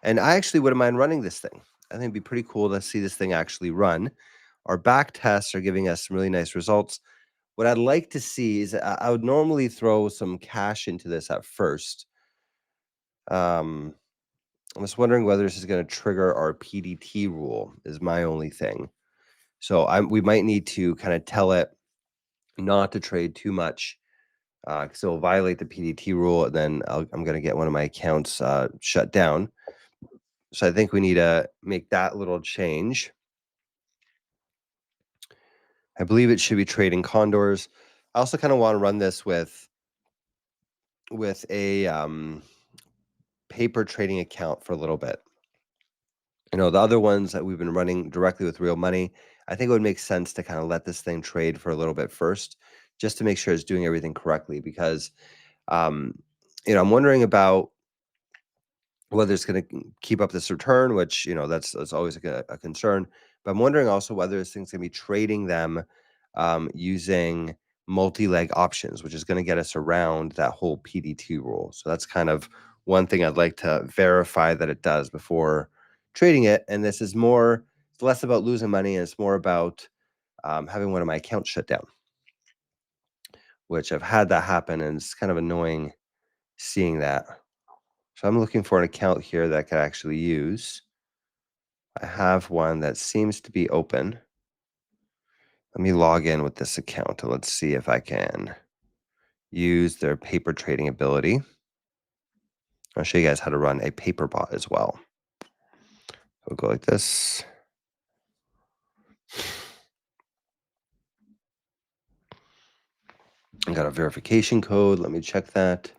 And I actually wouldn't mind running this thing. I think it'd be pretty cool to see this thing actually run. Our back tests are giving us some really nice results. What I'd like to see is I would normally throw some cash into this at first. I'm just wondering whether this is going to trigger our PDT rule is my only thing. So we might need to kind of tell it not to trade too much because it'll violate the PDT rule, and then I'm going to get one of my accounts shut down. So I think we need to make that little change. I believe it should be trading condors. I also kind of want to run this with a paper trading account for a little bit. The other ones that we've been running directly with real money, I think it would make sense to kind of let this thing trade for a little bit first, just to make sure it's doing everything correctly. Because, I'm wondering about whether it's going to keep up this return, which that's always a concern. But I'm wondering also whether this thing's going to be trading them using multi-leg options, which is going to get us around that whole PDT rule. So that's kind of one thing I'd like to verify that it does before trading it. And this is it's less about losing money, and it's more about having one of my accounts shut down, which I've had that happen, and it's kind of annoying seeing that. So I'm looking for an account here that I could actually use. I have one that seems to be open. Let me log in with this account and let's see if I can use their paper trading ability. I'll show you guys how to run a paper bot as well. We'll go like this. I got a verification code. Let me check that.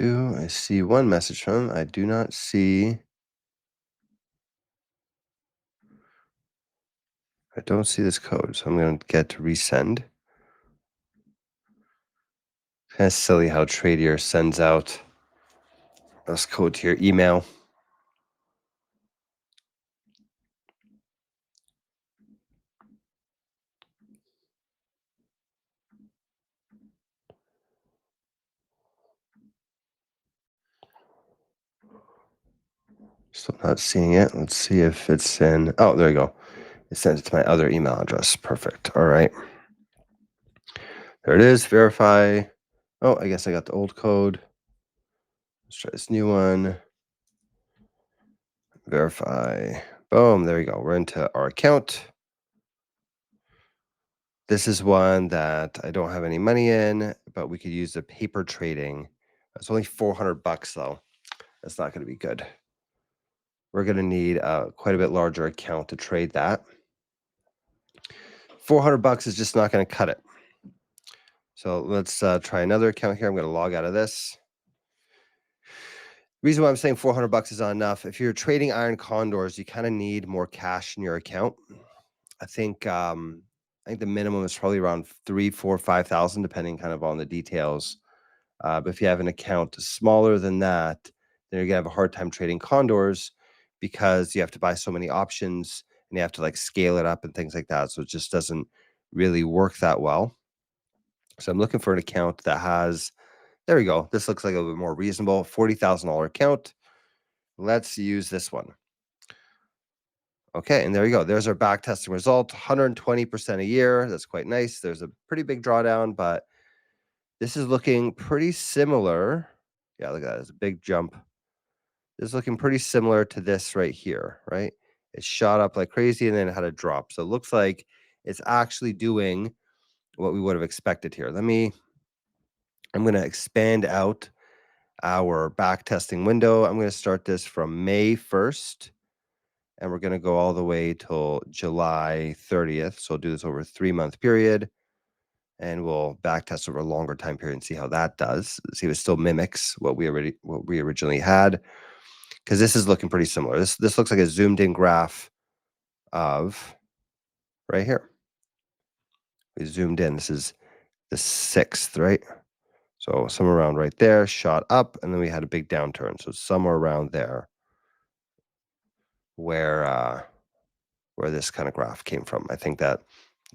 I see one message from him. I do not see. I don't see this code, so I'm going to get to resend. Kind of silly how Tradier sends out this code to your email. Still not seeing it. Let's see if it's in. Oh, there you go. It sends it to my other email address. Perfect. All right. There it is. Verify. Oh, I guess I got the old code. Let's try this new one. Verify. Boom. There we go. We're into our account. This is one that I don't have any money in, but we could use the paper trading. It's only $400 though. That's not going to be good. We're going to need a quite a bit larger account to trade that. $400 is just not going to cut it. So let's try another account here. I'm going to log out of this. Reason why I'm saying $400 is not enough. If you're trading iron condors, you kind of need more cash in your account. I think the minimum is probably around 3, 4, 5,000, depending kind of on the details. But if you have an account smaller than that, then you're gonna have a hard time trading condors because you have to buy so many options and you have to like scale it up and things like that. So it just doesn't really work that well. So I'm looking for an account that has. There we go. This looks like a little bit more reasonable. $40,000 account. Let's use this one. Okay, and there you go. There's our back testing result, 120% a year. That's quite nice. There's a pretty big drawdown, but this is looking pretty similar. Yeah, look at that. It's a big jump. This is looking pretty similar to this right here, right? It shot up like crazy and then it had a drop. So it looks like it's actually doing what we would have expected here. I'm going to expand out our back testing window. I'm going to start this from May 1st. And we're going to go all the way till July 30th. So we'll do this over a 3-month period. And we'll back test over a longer time period and see how that does. See if it still mimics what we originally had. Because this is looking pretty similar. This looks like a zoomed in graph of right here. We zoomed in. This is the 6th, right? So somewhere around right there, shot up, and then we had a big downturn. So somewhere around there where where this kind of graph came from. I think that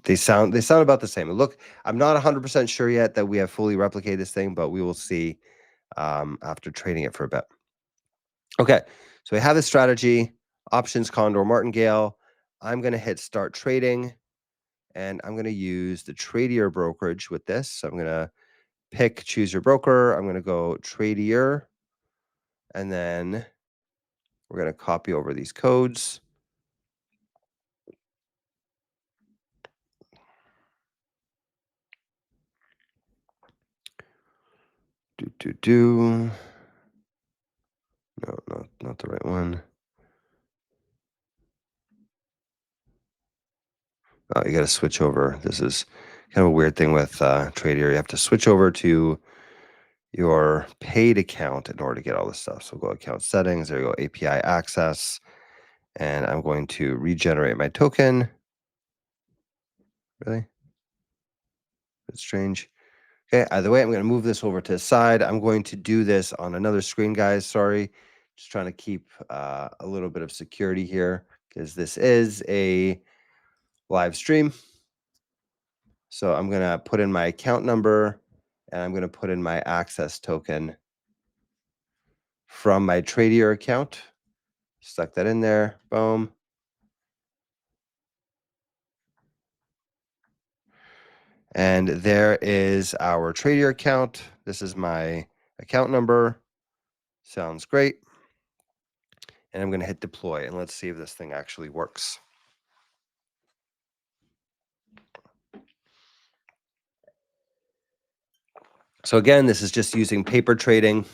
they sound about the same. And look, I'm not 100% sure yet that we have fully replicated this thing, but we will see after trading it for a bit. Okay, so we have this strategy, options, condor, martingale. I'm going to hit start trading, and I'm going to use the Tradier brokerage with this. So I'm going to choose your broker. I'm going to go Tradier, and then we're going to copy over these codes. No, not the right one. Oh, you got to switch over. This is kind of a weird thing with Tradier. You have to switch over to your paid account in order to get all this stuff. So go account settings. There you go, API access. And I'm going to regenerate my token. Really? That's strange. Okay, either way, I'm going to move this over to the side. I'm going to do this on another screen, guys. Sorry. Just trying to keep a little bit of security here because this is a live stream. So I'm going to put in my account number and I'm going to put in my access token from my Tradier account. Stuck that in there. Boom. And there is our Tradier account. This is my account number. Sounds great. And I'm going to hit deploy and let's see if this thing actually works. So again, this is just using paper trading.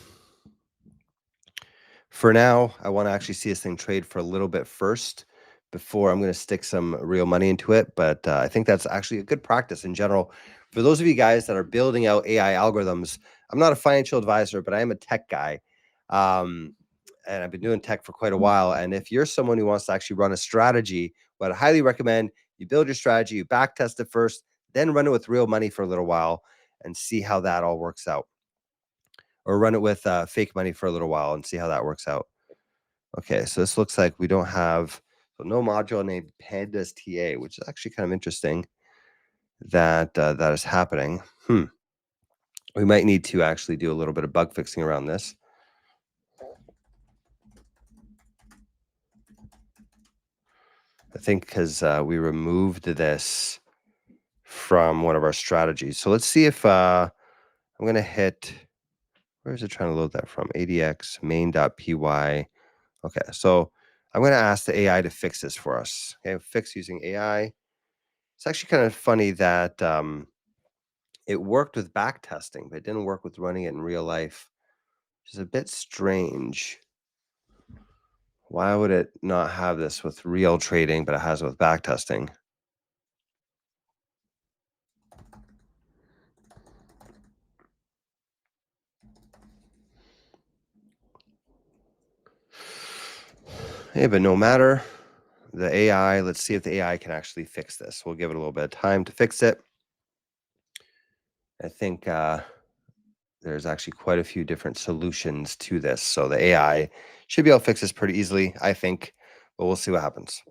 For now, I want to actually see this thing trade for a little bit first before I'm going to stick some real money into it. But I think that's actually a good practice in general. For those of you guys that are building out AI algorithms, I'm not a financial advisor, but I am a tech guy. And I've been doing tech for quite a while. And if you're someone who wants to actually run a strategy, what I highly recommend, you build your strategy, you back test it first, then run it with real money for a little while and see how that all works out. Or run it with fake money for a little while and see how that works out. Okay, so this looks like we don't have no module named Pandas TA, which is actually kind of interesting that that is happening. We might need to actually do a little bit of bug fixing around this. I think because we removed this from one of our strategies. So let's see if I'm going to hit, where is it trying to load that from? ADX main.py. Okay, so I'm going to ask the AI to fix this for us. Okay, fix using AI. It's actually kind of funny that it worked with back testing, but it didn't work with running it in real life, which is a bit strange. Why would it not have this with real trading, but it has it with back testing? Hey, but no matter. The AI, let's see if the AI can actually fix this. We'll give it a little bit of time to fix it. I think there's actually quite a few different solutions to this. So the AI should be able to fix this pretty easily, I think, but we'll see what happens.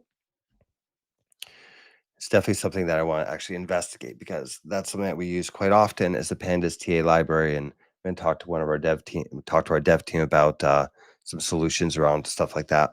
It's definitely something that I want to actually investigate because that's something that we use quite often as the Pandas TA library. And talk to one of our dev team, talk to our dev team about some solutions around stuff like that.